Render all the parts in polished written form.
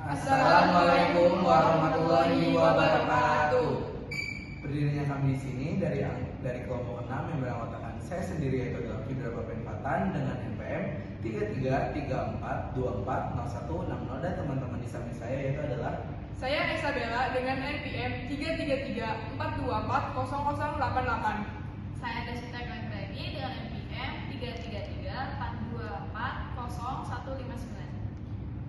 Assalamualaikum warahmatullahi wabarakatuh. Berdirinya kami di sini dari kelompok 6 yang beranggotakan saya sendiri yaitu adalah Fidra Bapenpatan dengan NPM 3334240160 dan teman-teman di samping saya yaitu adalah saya Isabella dengan NPM 333400088. Saya Desita Glenbrani dengan NPM 33342400159.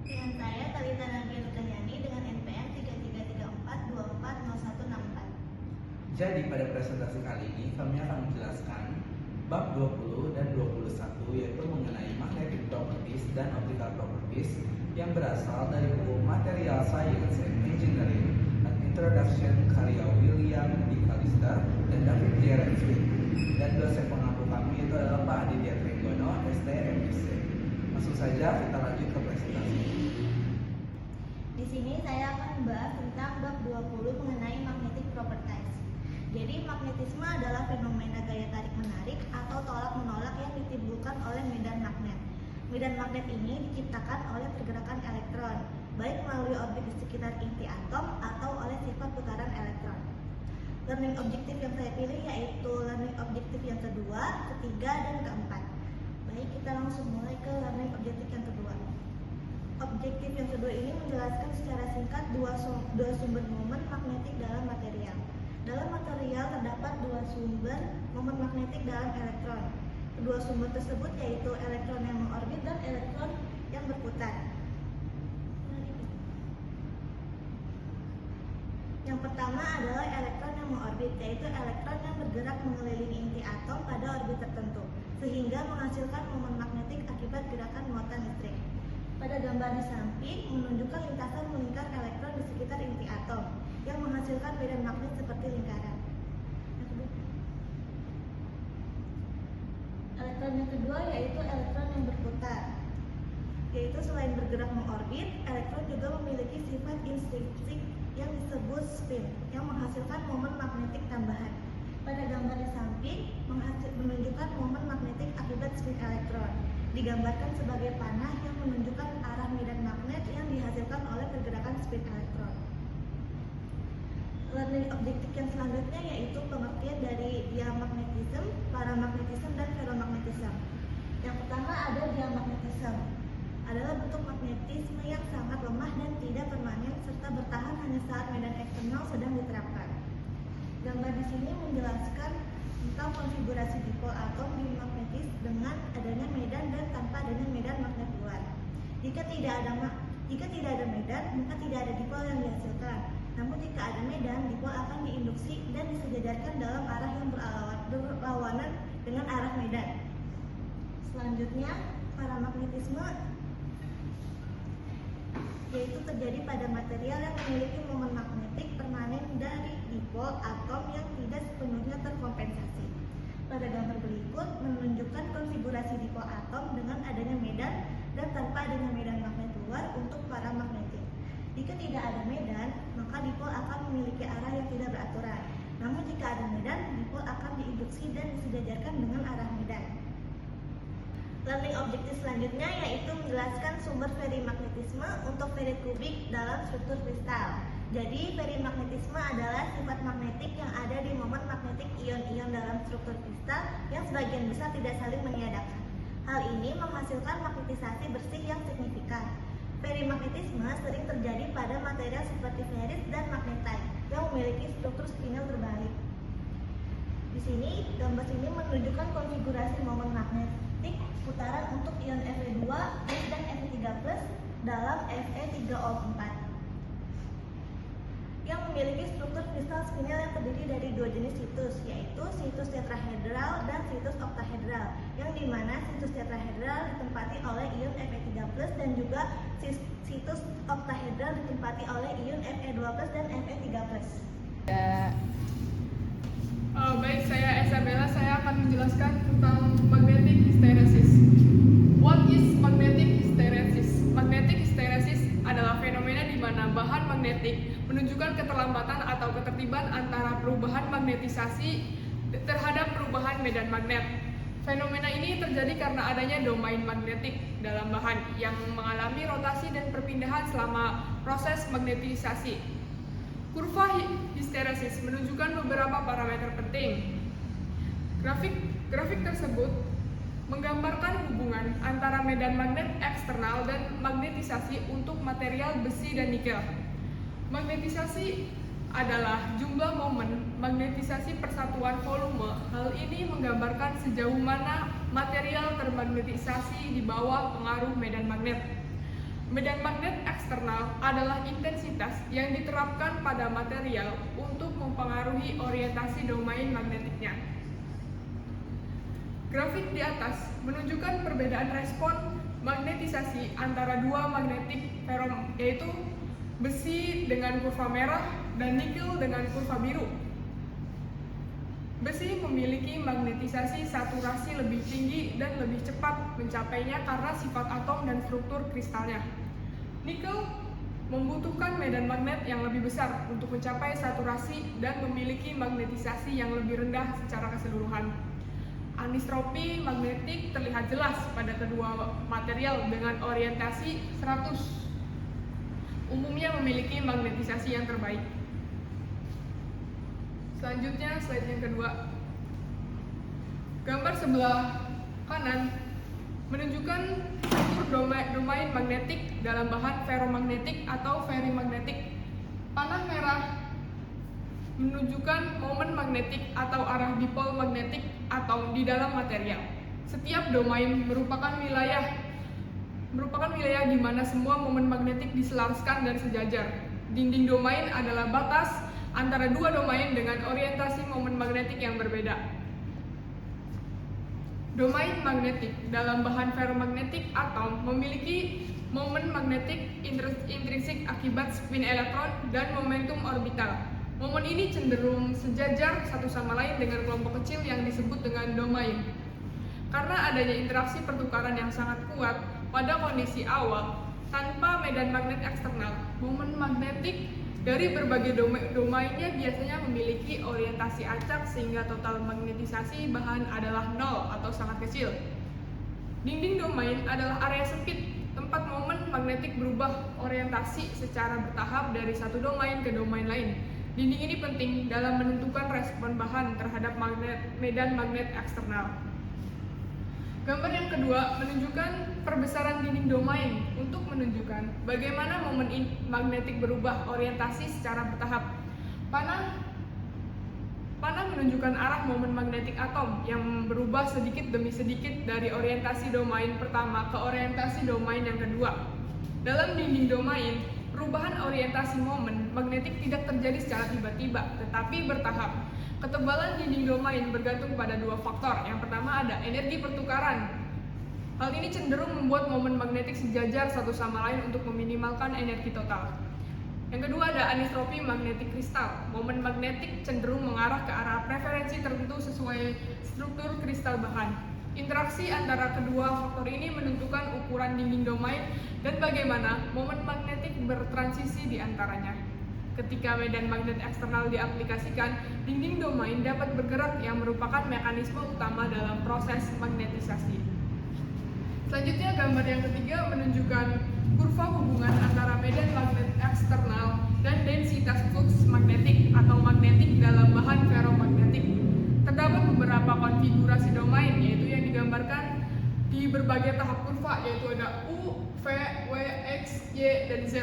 Dengan saya Talita Nadia Lukanyani dengan NPM 3334240164. Jadi pada presentasi kali ini kami akan menjelaskan bab 20 dan 21 yaitu mengenai magnetic properties dan optical properties yang berasal dari buku Material Science and Engineering An Introduction karya William D. Callister dan David J. Redfield. Dan dosen pengampu kami itu adalah Pak Aditya Trenggono, STMIC. Langsung saja kita lanjut ke presentasi. Di sini saya akan membahas tentang bab 20 mengenai magnetic properties. Jadi magnetisme adalah fenomena gaya tarik menarik atau tolak menolak yang ditimbulkan oleh medan magnet. Medan magnet ini diciptakan oleh pergerakan elektron, baik melalui orbit di sekitar inti atom atau oleh sifat putaran elektron. Learning objektif yang saya pilih yaitu learning objektif yang kedua, ketiga, dan keempat. Baik, kita langsung mulai ke learning objektif yang kedua. Objektif yang kedua ini menjelaskan secara singkat dua sumber momen magnetik dalam material. Dalam material terdapat dua sumber momen magnetik dalam elektron. Kedua sumber tersebut yaitu elektron yang mengorbit dan elektron yang berputar. Yang pertama adalah elektron yang mengorbit, yaitu elektron yang bergerak mengelilingi inti atom pada orbit tertentu, sehingga menghasilkan momen magnetik akibat gerakan muatan listrik. Pada gambar di samping menunjukkan lintasan melingkar elektron di sekitar inti atom yang menghasilkan medan magnet seperti lingkaran. Elektron yang kedua yaitu elektron yang berputar, yaitu selain bergerak mengorbit, elektron juga memiliki sifat intrinsik yang disebut spin yang menghasilkan momen magnetik tambahan. Pada gambar di samping menunjukkan momen magnetik akibat spin elektron. Digambarkan sebagai panah yang menunjukkan arah medan magnet yang dihasilkan oleh pergerakan spin elektron. Learning objektif yang selanjutnya yaitu pengertian dari diamagnetism, paramagnetism, dan ferromagnetism. Yang pertama ada diamagnetism, adalah bentuk magnetisme yang sangat lemah dan tidak permanen serta bertahan hanya saat medan eksternal sedang diterapkan. Gambar di sini menjelaskan tentang konfigurasi dipol atom dimagnetis dengan adanya medan dan tanpa adanya medan magnet luar. Jika tidak ada medan, maka tidak ada dipol yang dihasilkan. Namun jika ada medan, dipol akan diinduksi dan disejajarkan dalam arah yang berlawanan dengan arah medan. Selanjutnya, paramagnetisme yaitu terjadi pada material yang memiliki momen magnetik permanen dari dipol atom yang tidak sepenuhnya terkompensasi. Pada gambar berikut menunjukkan konfigurasi dipol atom dengan adanya medan dan tanpa adanya medan magnet luar untuk paramagnetik. Jika tidak ada medan, maka dipol akan memiliki arah yang tidak beraturan. Namun jika ada medan, dipol akan diinduksi dan disejajarkan dengan arah medan. Learning objektif selanjutnya yaitu menjelaskan sumber ferimagnetisme untuk ferrikubik dalam struktur kristal. Jadi ferimagnetisme adalah sifat magnetik yang ada di momen magnetik ion-ion dalam struktur kristal yang sebagian besar tidak saling meniadakan. Hal ini menghasilkan magnetisasi bersih yang signifikan. Ferimagnetisme sering terjadi pada material seperti ferrit dan magnetite yang memiliki struktur spinel terbalik. Di sini, gambar ini menunjukkan konfigurasi momen magnetik putaran untuk ion Fe2 dan Fe3+ dalam Fe3O4 yang memiliki struktur kristal spinel yang terdiri dari dua jenis situs, yaitu situs tetrahedral dan situs oktahedral, yang dimana situs tetrahedral ditempati oleh ion Fe3+ dan juga situs oktahedral ditempati oleh ion Fe2+ dan Fe3+. Baik, saya Isabella. Saya akan menjelaskan tentang magnetic hysteresis. What is magnetic hysteresis? Magnetic hysteresis adalah fenomena di mana bahan magnetik menunjukkan keterlambatan atau ketertiban antara perubahan magnetisasi terhadap perubahan medan magnet. Fenomena ini terjadi karena adanya domain magnetik dalam bahan yang mengalami rotasi dan perpindahan selama proses magnetisasi. Kurva histeresis menunjukkan beberapa parameter penting. Grafik tersebut menggambarkan hubungan antara medan magnet eksternal dan magnetisasi untuk material besi dan nikel. Magnetisasi adalah jumlah momen magnetisasi persatuan volume. Hal ini menggambarkan sejauh mana material termagnetisasi di bawah pengaruh medan magnet. Medan magnet eksternal adalah intensitas yang diterapkan pada material untuk mempengaruhi orientasi domain magnetiknya. Grafik di atas menunjukkan perbedaan respon magnetisasi antara dua magnetik ferom, yaitu besi dengan kurva merah dan nikel dengan kurva biru. Besi memiliki magnetisasi saturasi lebih tinggi dan lebih cepat mencapainya karena sifat atom dan struktur kristalnya. Nikel membutuhkan medan magnet yang lebih besar untuk mencapai saturasi dan memiliki magnetisasi yang lebih rendah secara keseluruhan. Anistropi magnetik terlihat jelas pada kedua material dengan orientasi 100. Umumnya memiliki magnetisasi yang terbaik. Selanjutnya, slide yang kedua. Gambar sebelah kanan menunjukkan struktur domain magnetik dalam bahan ferromagnetik atau ferimagnetik. Panah merah menunjukkan momen magnetik atau arah dipol magnetik atau di dalam material. Setiap domain merupakan wilayah di mana semua momen magnetik diselaraskan dan sejajar. Dinding domain adalah batas antara dua domain dengan orientasi momen magnetik yang berbeda. Domain magnetik dalam bahan ferromagnetik atom memiliki momen magnetik intrinsik akibat spin elektron dan momentum orbital. Momen ini cenderung sejajar satu sama lain dengan kelompok kecil yang disebut dengan domain. Karena adanya interaksi pertukaran yang sangat kuat pada kondisi awal, tanpa medan magnet eksternal, momen magnetik dari berbagai domainnya biasanya memiliki orientasi acak sehingga total magnetisasi bahan adalah nol atau sangat kecil. Dinding domain adalah area sempit, tempat momen magnetik berubah orientasi secara bertahap dari satu domain ke domain lain. Dinding ini penting dalam menentukan respon bahan terhadap medan magnet eksternal. Gambar yang kedua menunjukkan perbesaran dinding domain untuk menunjukkan bagaimana momen magnetik berubah orientasi secara bertahap. Panah menunjukkan arah momen magnetik atom yang berubah sedikit demi sedikit dari orientasi domain pertama ke orientasi domain yang kedua. Dalam dinding domain, perubahan orientasi momen magnetik tidak terjadi secara tiba-tiba, tetapi bertahap. Ketebalan dinding domain bergantung pada dua faktor. Yang pertama ada energi pertukaran. Hal ini cenderung membuat momen magnetik sejajar satu sama lain untuk meminimalkan energi total. Yang kedua ada anistropi magnetik kristal. Momen magnetik cenderung mengarah ke arah preferensi tertentu sesuai struktur kristal bahan. Interaksi antara kedua faktor ini menentukan ukuran dinding domain dan bagaimana momen magnetik bertransisi di antaranya. Ketika medan magnet eksternal diaplikasikan, dinding domain dapat bergerak yang merupakan mekanisme utama dalam proses magnetisasi. Selanjutnya, gambar yang ketiga menunjukkan kurva hubungan antara medan magnet eksternal dan densitas flux magnetik atau magnetik dalam bahan ferromagnetik. Terdapat beberapa konfigurasi domain, yaitu yang digambarkan di berbagai tahap kurva, yaitu ada U, V, W, X, Y, dan Z.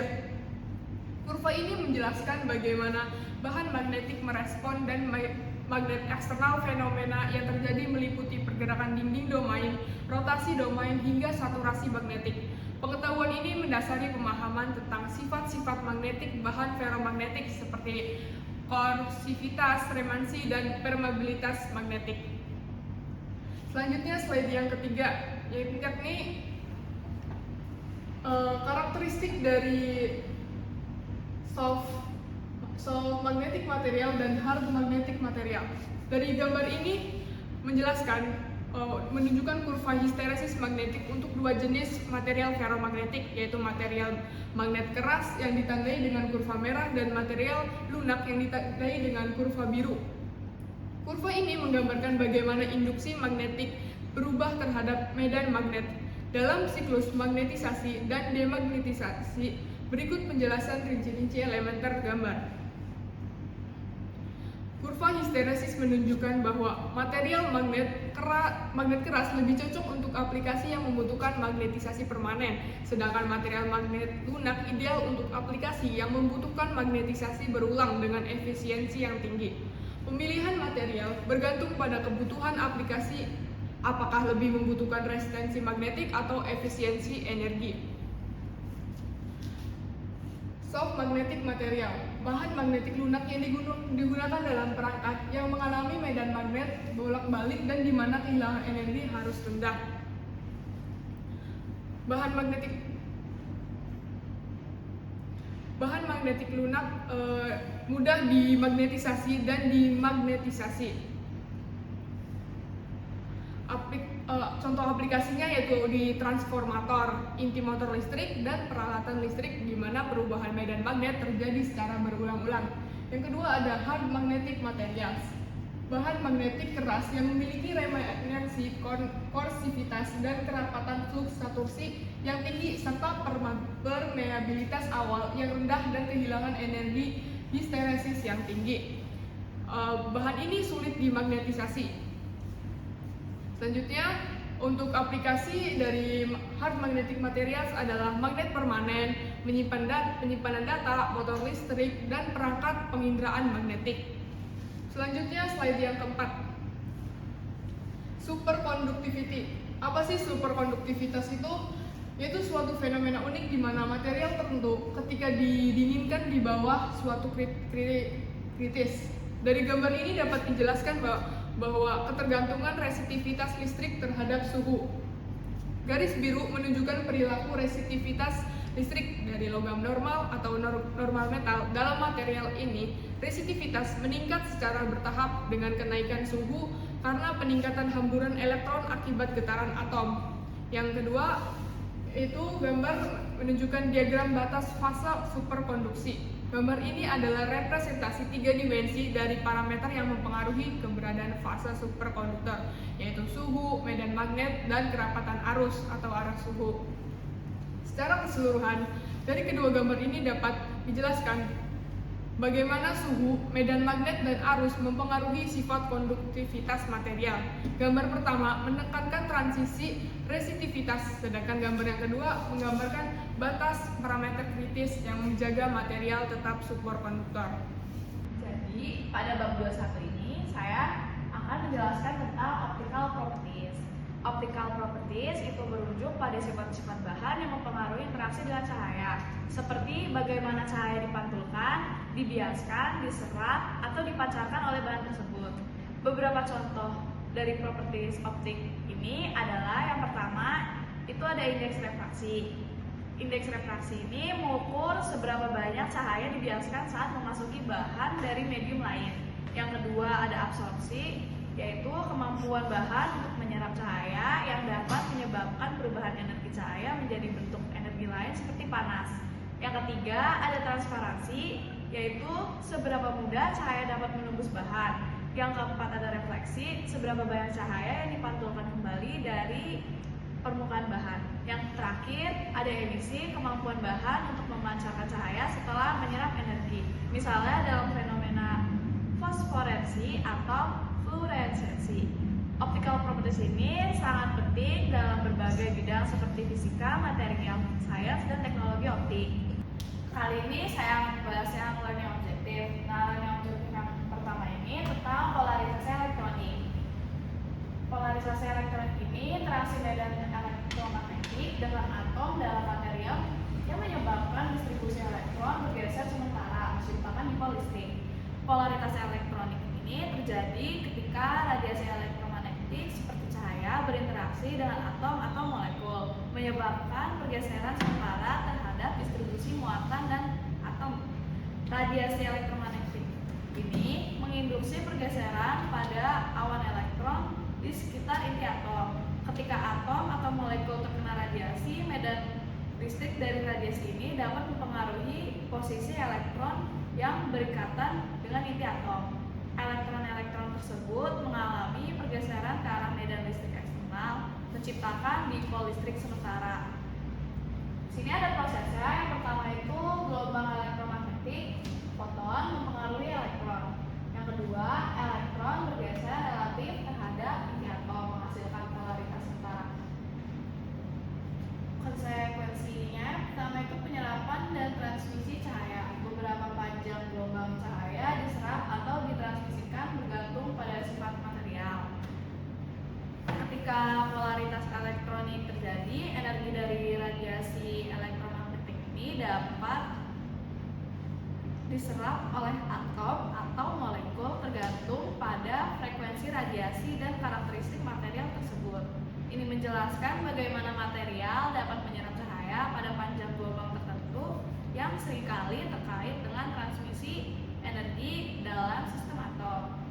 Kurva ini menjelaskan bagaimana bahan magnetik merespon dan magnet eksternal fenomena yang terjadi meliputi pergerakan dinding domain, rotasi domain, hingga saturasi magnetik. Pengetahuan ini mendasari pemahaman tentang sifat-sifat magnetik bahan ferromagnetik seperti korosivitas, remansi, dan permeabilitas magnetik. Selanjutnya slide yang ketiga, yaitu ini karakteristik dari soft magnetic material dan hard magnetic material. Dari gambar ini menunjukkan kurva histeresis magnetik untuk dua jenis material ferromagnetik, yaitu material magnet keras yang ditandai dengan kurva merah dan material lunak yang ditandai dengan kurva biru. Kurva ini menggambarkan bagaimana induksi magnetik berubah terhadap medan magnet. Dalam siklus magnetisasi dan demagnetisasi, berikut penjelasan rinci-rinci elementer gambar. Kurva histeresis menunjukkan bahwa material magnet keras lebih cocok untuk aplikasi yang membutuhkan magnetisasi permanen, sedangkan material magnet lunak ideal untuk aplikasi yang membutuhkan magnetisasi berulang dengan efisiensi yang tinggi. Pemilihan material bergantung pada kebutuhan aplikasi, apakah lebih membutuhkan resistensi magnetik atau efisiensi energi. Soft magnetic material, bahan magnetik lunak yang digunakan dalam perangkat yang mengalami medan magnet bolak-balik dan di mana kehilangan energi harus rendah. Bahan magnetik lunak mudah dimagnetisasi dan dimagnetisasi. Contoh aplikasinya yaitu di transformator, inti motor listrik, dan peralatan listrik di mana perubahan medan magnet terjadi secara berulang-ulang. Yang kedua ada hard magnetic materials, bahan magnetik keras yang memiliki remanensi, korsivitas, dan kerapatan fluksatursi yang tinggi serta permeabilitas awal yang rendah dan kehilangan energi histeresis yang tinggi. Bahan ini sulit dimagnetisasi. Selanjutnya, untuk aplikasi dari hard magnetic materials adalah magnet permanen, penyimpanan data, motor listrik, dan perangkat penginderaan magnetik. Selanjutnya, slide yang keempat. Superconductivity. Apa sih superkonduktivitas itu? Yaitu suatu fenomena unik di mana material tertentu ketika didinginkan di bawah suatu kritis. Dari gambar ini dapat dijelaskan bahwa ketergantungan resitivitas listrik terhadap suhu. Garis biru menunjukkan perilaku resitivitas listrik dari logam normal atau normal metal. Dalam material ini, resitivitas meningkat secara bertahap dengan kenaikan suhu karena peningkatan hamburan elektron akibat getaran atom. Yang kedua, itu gambar menunjukkan diagram batas fase superkonduksi. Gambar ini adalah representasi 3 dimensi dari parameter yang mempengaruhi keberadaan fase superkonduktor, yaitu suhu, medan magnet, dan kerapatan arus atau arah suhu. Secara keseluruhan, dari kedua gambar ini dapat dijelaskan bagaimana suhu, medan magnet, dan arus mempengaruhi sifat konduktivitas material. Gambar pertama menekankan transisi resitivitas, sedangkan gambar yang kedua menggambarkan batas parameter kritis yang menjaga material tetap superkonduktor. Jadi, pada bab 21 ini saya akan menjelaskan tentang optical properties. Optical properties itu berujung pada sifat-sifat bahan yang mempengaruhi interaksi dengan cahaya, seperti bagaimana cahaya dipantulkan, dibiaskan, diserap, atau dipancarkan oleh bahan tersebut. Beberapa contoh dari properties optik ini adalah yang pertama, itu ada indeks refraksi. Indeks refraksi ini mengukur seberapa banyak cahaya dibiaskan saat memasuki bahan dari medium lain. Yang kedua ada absorpsi, yaitu kemampuan bahan untuk menyerap cahaya yang dapat menyebabkan perubahan energi cahaya menjadi bentuk energi lain seperti panas. Yang ketiga ada transparansi, yaitu seberapa mudah cahaya dapat menembus bahan. Yang keempat ada refleksi, seberapa banyak cahaya yang dipantulkan kembali dari permukaan bahan. Yang terakhir ada emisi, kemampuan bahan untuk memancarkan cahaya setelah menyerap energi. Misalnya dalam fenomena fosforensi atau fluoresensi. Optical properties ini sangat penting dalam berbagai bidang seperti fisika, material science, dan teknologi optik. Kali ini saya membahas yang learning objective. Nah, learning objective yang pertama ini tentang polarisasi elektronik. Polarisasi elektronik ini interaksi medan elektromagnetik dengan atom dalam material yang menyebabkan distribusi elektron bergeser sementara menciptakan dipol listrik. Polaritas elektronik ini terjadi ketika radiasi elektromagnetik seperti cahaya berinteraksi dengan atom atau molekul, menyebabkan pergeseran sementara terhadap distribusi muatan dan atom. Radiasi elektromagnetik ini menginduksi pergeseran pada awan elektron di sekitar inti atom. Ketika atom atau molekul terkena radiasi, medan listrik dari radiasi ini dapat mempengaruhi posisi elektron yang berikatan dengan inti atom. Elektron-elektron tersebut mengalami pergeseran ke arah medan listrik eksternal internal menciptakan dipol listrik sementara. Sini ada prosesnya. Yang pertama itu gelombang elektromagnetik foton mempengaruhi elektron. Yang kedua, elektron bergeser relatif terhadap inti atom menghasilkan polaritas sementara. Konsekuensinya, pertama itu penyerapan dan transmisi cahaya. Beberapa panjang gelombang cahaya diserap atau ditransmisikan bergantung pada sifat material. Ketika polaritas elektronik terjadi, energi dari radiasi elektromagnetik ini dapat diserap oleh atom atau molekul tergantung pada frekuensi radiasi dan karakteristik material tersebut. Ini menjelaskan bagaimana material dapat menyerap cahaya pada panjang gelombang tertentu yang seringkali terkait dengan transmisi energi dalam sistem atom.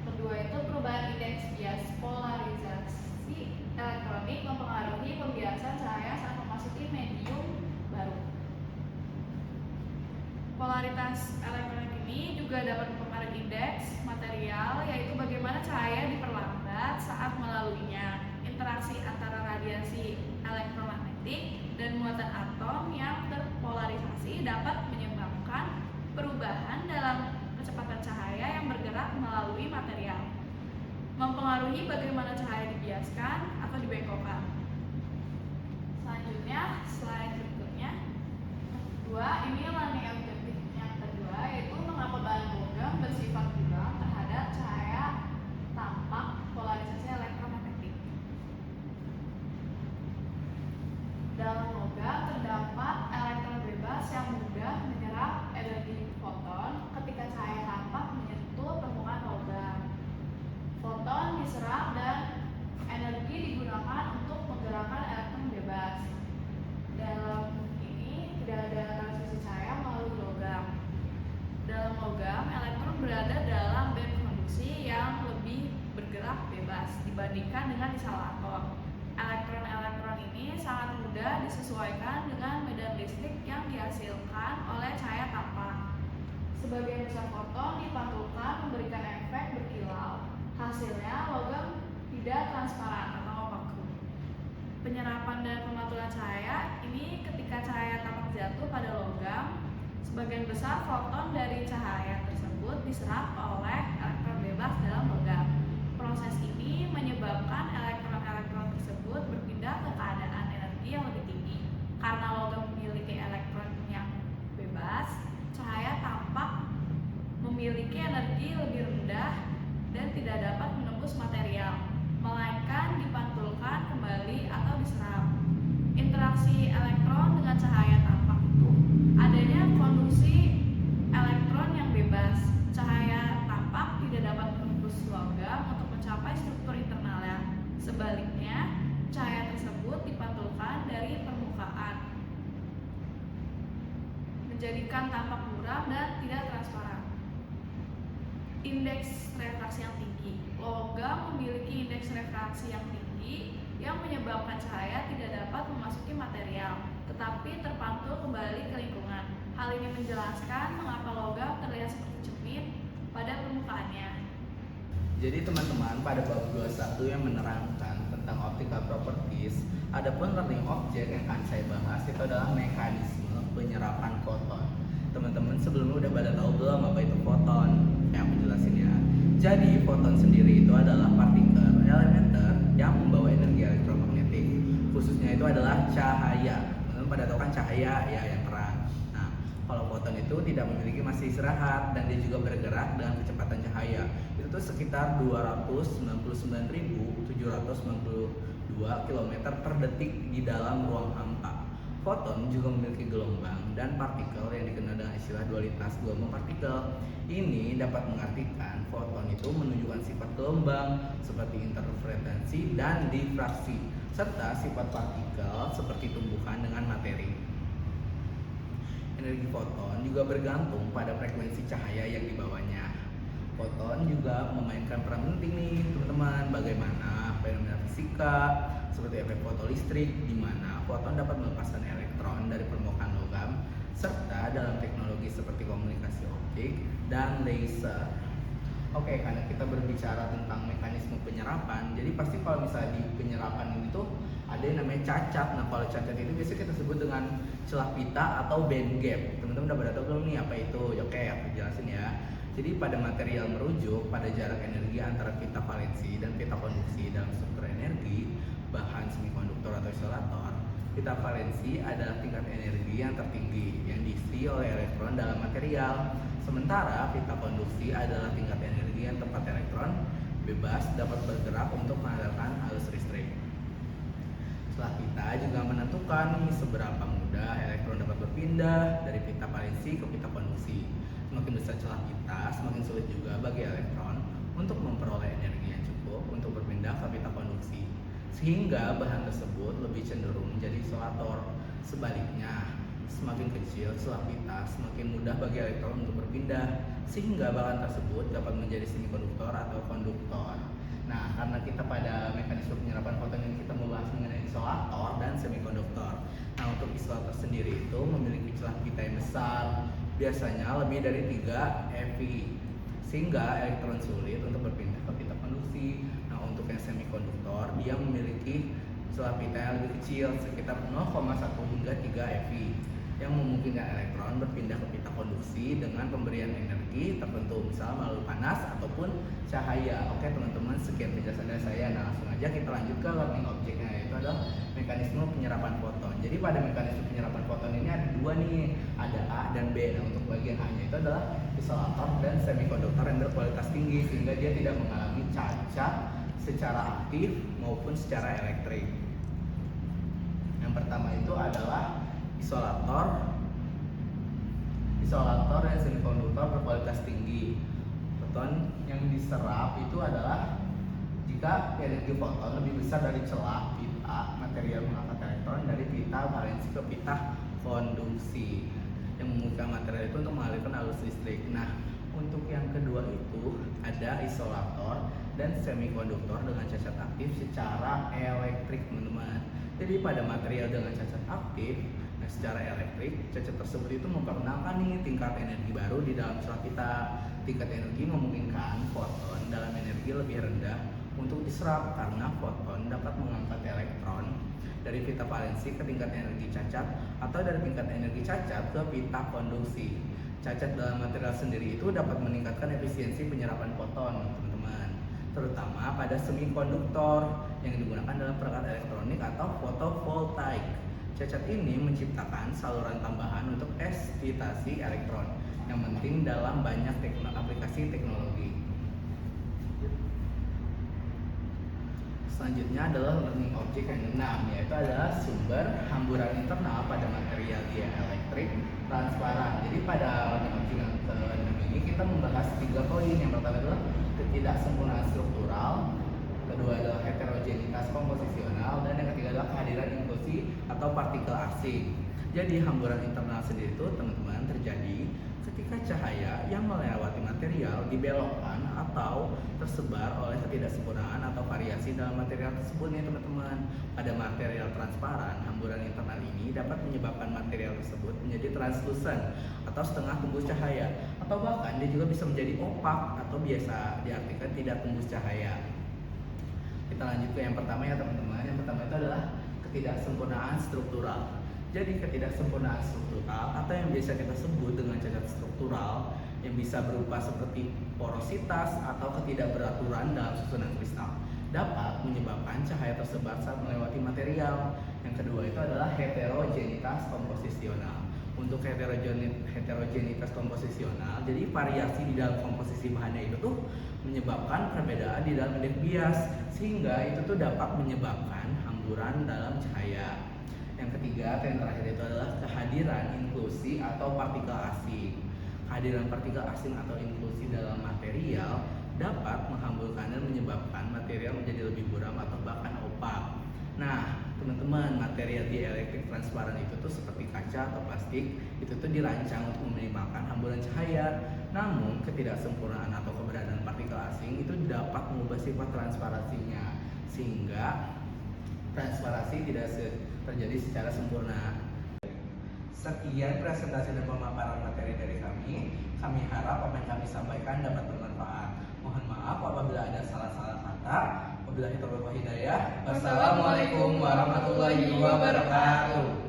Kedua itu perubahan indeks bias polarisasi elektronik mempengaruhi pembiasan cahaya saat memasuki medium baru. Polaritas elektronik ini juga dapat mempengaruhi indeks material, yaitu bagaimana cahaya diperlambat saat melaluinya. Interaksi antara radiasi elektromagnetik dan muatan atom yang terpolarisasi dapat menyebabkan perubahan dalam kecepatan cahaya yang bergerak melalui material, mempengaruhi bagaimana cahaya dibiaskan atau dibengkokkan. Selanjutnya, slide berikutnya. Kedua, ini learning objektif yang kedua, yaitu mengapa bahan logam bersifat buram terhadap cahaya tampak polarisasi elektromagnetik. Dalam logam terdapat elektron bebas yang mudah menyerap energi foton ketika cahaya tampak menyentuh permukaan logam. Foton diserap dan energi digunakan untuk menggerakkan elektron bebas. Dalam ini tidak ada transmisi cahaya melalui logam. Dalam logam, elektron berada dalam band konduksi yang lebih bergerak bebas dibandingkan dengan di sel atom. Elektron-elektron ini sangat mudah disesuaikan dengan medan listrik yang dihasilkan oleh cahaya tampak. Sebagian besar foton dipantulkan memberikan efek berkilau. Hasilnya, logam tidak transparan atau opaque. Penyerapan dan pemantulan cahaya ini ketika cahaya tampak jatuh pada logam, sebagian besar foton dari cahaya tersebut diserap oleh elektron bebas dalam logam. Proses ini menyebabkan elektron-elektron tersebut berpindah ke keadaan energi yang lebih tinggi. Karena logam memiliki elektron yang bebas, cahaya tampak memiliki energi lebih rendah dan tidak dapat menembus material, melainkan dipantulkan kembali atau diserap. Interaksi elektron dengan cahaya tampak itu adanya konduksi elektron yang bebas. Cahaya tampak tidak dapat menembus logam untuk mencapai struktur internalnya. Sebaliknya, cahaya tersebut dipantulkan dari permukaan, menjadikan tampak buram dan tidak transparan. Indeks refraksi yang tinggi. Logam memiliki indeks refraksi yang tinggi yang menyebabkan cahaya tidak dapat memasuki material, tetapi terpantul kembali ke lingkungan. Hal ini menjelaskan mengapa logam terlihat seperti cermin pada permukaannya. Jadi teman-teman, pada bab 21 yang menerangkan tentang optical properties, adapun learning object yang akan saya bahas itu adalah mekanisme penyerapan foton. Teman-teman sebelumnya udah pada tahu belum apa itu foton? Yang aku jelasin ya. Jadi foton sendiri itu adalah partikel elementer yang membawa energi elektromagnetik. Khususnya itu adalah cahaya. Teman-teman pada tahu kan cahaya ya yang terang. Nah, kalau foton itu tidak memiliki masa istirahat dan dia juga bergerak dengan kecepatan cahaya. Itu tuh sekitar 299.792 km per detik di dalam ruang hampa. Foton juga memiliki gelombang dan partikel yang dikenal dengan istilah dualitas gelombang partikel. Ini dapat mengartikan foton itu menunjukkan sifat gelombang seperti interferensi dan difraksi, serta sifat partikel seperti tumbukan dengan materi. Energi foton juga bergantung pada frekuensi cahaya yang dibawanya. Foton juga memainkan peran penting nih teman-teman, bagaimana fenomena fisika seperti efek fotolistrik di mana foton dapat melepaskan elektron dari permukaan logam, serta dalam teknologi seperti komunikasi optik dan laser. Oke, karena kita berbicara tentang mekanisme penyerapan, jadi pasti kalau misalnya di penyerapan ini tuh ada yang namanya cacat. Nah, kalau cacat itu biasanya kita sebut dengan celah pita atau band gap. Teman-teman udah pada tahu belum nih apa itu? Oke, aku jelasin ya. Jadi pada material merujuk pada jarak energi antara pita valensi dan pita konduksi dalam struktur energi bahan semikonduktor atau isolator. Pita valensi adalah tingkat energi yang tertinggi yang diisi oleh elektron dalam material. Sementara pita konduksi adalah tingkat energi yang tempat elektron bebas dapat bergerak untuk menghasilkan arus listrik. Celah pita juga menentukan seberapa mudah elektron dapat berpindah dari pita valensi ke pita konduksi. Semakin besar celah pita, semakin sulit juga bagi elektron untuk memperoleh energi yang cukup untuk berpindah ke pita konduksi, sehingga bahan tersebut lebih cenderung menjadi isolator. Sebaliknya, semakin kecil celah pita, semakin mudah bagi elektron untuk berpindah, sehingga bahan tersebut dapat menjadi semikonduktor atau konduktor. Nah, karena kita pada mekanisme penyerapan foton ini kita membahas mengenai isolator dan semikonduktor. Nah, untuk isolator sendiri itu memiliki celah pita yang besar, biasanya lebih dari 3 eV, sehingga elektron sulit untuk berpindah ke pita konduksi. Nah, untuk yang semikonduktor dia memiliki celah pita yang lebih kecil, sekitar 0,1 hingga 3 eV, yang memungkinkan elektron berpindah ke pita konduksi dengan pemberian energi tertentu, misalnya melalui panas ataupun cahaya. Oke teman-teman, sekian penjelasan dari saya. Nah, langsung aja kita lanjut ke learning objectnya, yaitu adalah mekanisme penyerapan foton. Jadi pada mekanisme penyerapan foton ini ada dua nih, ada A dan B. Nah, untuk bagian A-nya itu adalah isolator dan semikonduktor yang berkualitas tinggi, sehingga dia tidak mengalami cacat secara aktif maupun secara elektrik. Yang pertama itu adalah isolator dan semikonduktor berkualitas tinggi. Foton yang diserap itu adalah jika energi foton lebih besar dari celah pita material mengangkat elektron dari pita valensi ke pita konduksi, yang memungkinkan material itu untuk mengalirkan arus listrik. Nah, untuk yang kedua itu ada isolator dan semikonduktor dengan cacat aktif secara elektrik, teman-teman. Jadi pada material dengan cacat aktif, nah secara elektrik, cacat tersebut itu memperkenalkan nih tingkat energi baru di dalam celah pita. Tingkat energi memungkinkan foton dalam energi lebih rendah untuk diserap karena foton dapat mengangkat elektron dari pita valensi ke tingkat energi cacat atau dari tingkat energi cacat ke pita konduksi. Cacat dalam material sendiri itu dapat meningkatkan efisiensi penyerapan foton, teman-teman, terutama pada semikonduktor yang digunakan dalam perangkat elektronik atau fotovoltaik. Cacat ini menciptakan saluran tambahan untuk eksitasi elektron yang penting dalam banyak aplikasi teknologi. Selanjutnya adalah learning object yang keenam, yaitu adalah sumber hamburan internal pada material dieelektrik transparan. Jadi pada learning object yang keenam ini kita membahas 3 poin. Yang pertama adalah ketidaksempurnaan struktural, kedua adalah heterogenitas komposisional, dan yang ketiga adalah kehadiran inklusi atau partikel asing. Jadi hamburan internal sendiri itu teman-teman terjadi ketika cahaya yang melewati material dibelokkan atau tersebar oleh ketidaksempurnaan atau variasi dalam material tersebut nih teman-teman. Pada material transparan, hamburan internal ini dapat menyebabkan material tersebut menjadi translucent atau setengah tembus cahaya, atau bahkan dia juga bisa menjadi opak atau biasa diartikan tidak tembus cahaya. Kita lanjut ke yang pertama ya teman-teman. Yang pertama itu adalah ketidaksempurnaan struktural. Jadi ketidaksempurnaan struktural atau yang biasa kita sebut dengan cacat struktural yang bisa berupa seperti porositas atau ketidakberaturan dalam susunan kristal dapat menyebabkan cahaya tersebar saat melewati material. Yang kedua itu adalah heterogenitas komposisional. Untuk heterogenitas komposisional, jadi variasi di dalam komposisi bahannya itu tuh menyebabkan perbedaan di dalam indeks bias, sehingga itu tuh dapat menyebabkan hamburan dalam cahaya. Yang ketiga atau yang terakhir itu adalah kehadiran inklusi atau partikel asing. Kehadiran partikel asing atau inklusi dalam material dapat menghamburkan dan menyebabkan material menjadi lebih buram atau bahkan opak. Nah, teman-teman, material dieelektrik transparan itu tuh seperti kaca atau plastik, itu tuh dirancang untuk meminimalkan hamburan cahaya. Namun, ketidaksempurnaan atau keberadaan partikel asing itu dapat mengubah sifat transparansinya, sehingga transparansi tidak terjadi secara sempurna. Sekian presentasi dan pemaparan materi dari kami. Kami harap apa yang kami sampaikan dapat bermanfaat. Mohon maaf apabila ada salah-salah kata. Wabillahi taufiq wal hidayah. Wassalamualaikum warahmatullahi wabarakatuh.